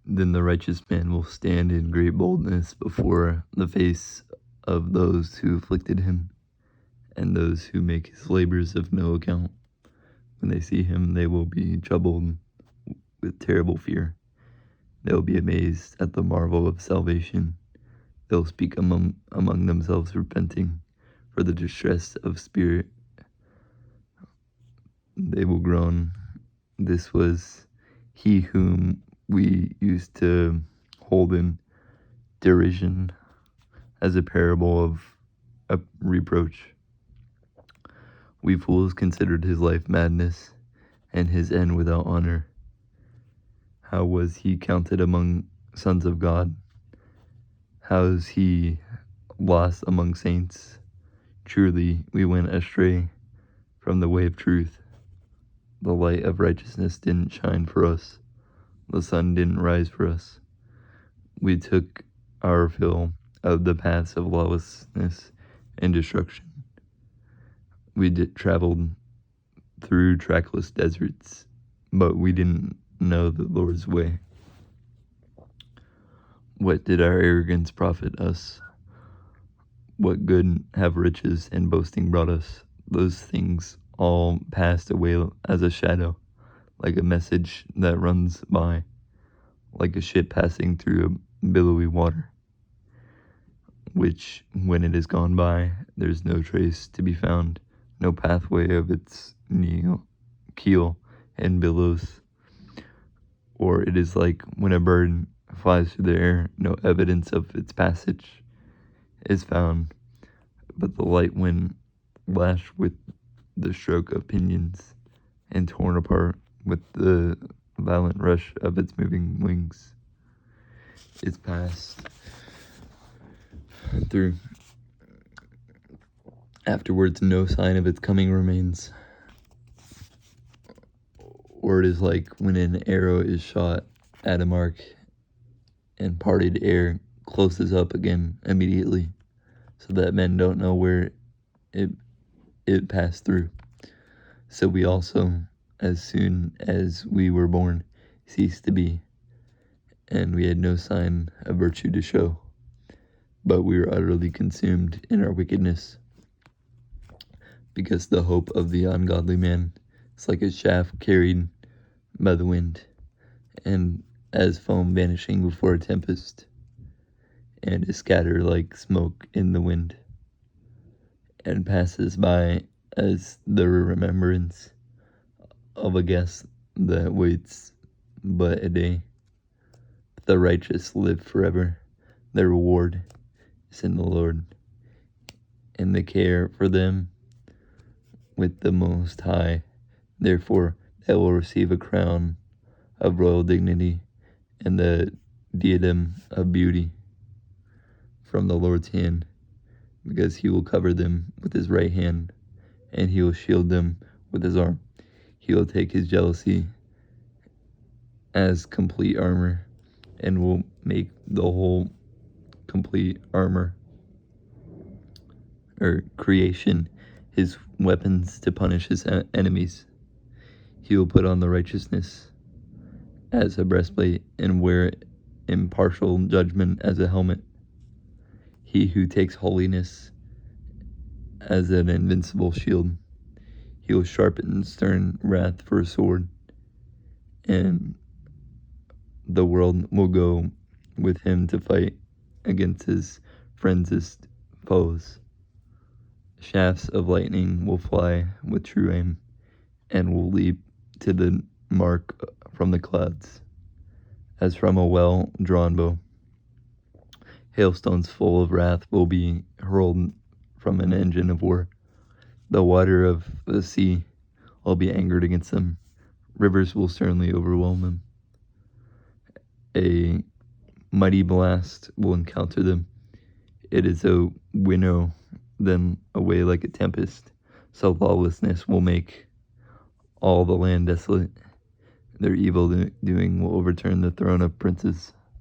Then the righteous man will stand in great boldness before the face of those who afflicted him, and those who make his labors of no account. When they see him, they will be troubled with terrible fear. They will be amazed at the marvel of salvation. They'll speak among themselves, repenting for the distress of spirit. They will groan, "This was he whom we used to hold in derision as a parable of a reproach. We fools considered his life madness, and his end without honor. How was he counted among sons of God? How is he lost among saints? Truly, we went astray from the way of truth. The light of righteousness didn't shine for us. The sun didn't rise for us. We took our fill of the paths of lawlessness and destruction. We traveled through trackless deserts, but we didn't know the Lord's way. What did our arrogance profit us? What good have riches and boasting brought us? Those things all passed away as a shadow, like a message that runs by, like a ship passing through a billowy water, which, when it is gone by, there's no trace to be found, no pathway of its keel and billows. Or it is like when a bird flies through the air, no evidence of its passage is found, but the light wind lashed with the stroke of pinions and torn apart with the violent rush of its moving wings is passed through. Afterwards, no sign of its coming remains. Or it is like when an arrow is shot at a mark and parted air closes up again immediately, so that men don't know where it passed through. So we also, as soon as we were born, ceased to be, and we had no sign of virtue to show, but we were utterly consumed in our wickedness, because the hope of the ungodly man is like a shaft carried by the wind, and as foam vanishing before a tempest, and is scattered like smoke in the wind, and passes by as the remembrance of a guest that waits but a day. The righteous live forever. Their reward is in the Lord, and the care for them with the Most High. Therefore, they will receive a crown of royal dignity and the diadem of beauty from the Lord's hand, because he will cover them with his right hand, and he will shield them with his arm. He will take his jealousy as complete armor, and will make the whole complete armor, or creation, his weapons to punish his enemies. He will put on the righteousness as a breastplate and wear impartial judgment as a helmet. He who takes holiness as an invincible shield. He will sharpen stern wrath for a sword, and the world will go with him to fight against his friends' foes. Shafts of lightning will fly with true aim, and will leap to the mark from the clouds, as from a well-drawn bow. Hailstones full of wrath will be hurled from an engine of war. The water of the sea will be angered against them. Rivers will certainly overwhelm them. A mighty blast will encounter them. It is a winnow them away like a tempest. So lawlessness will make all the land desolate. Their evil doing will overturn the throne of princes.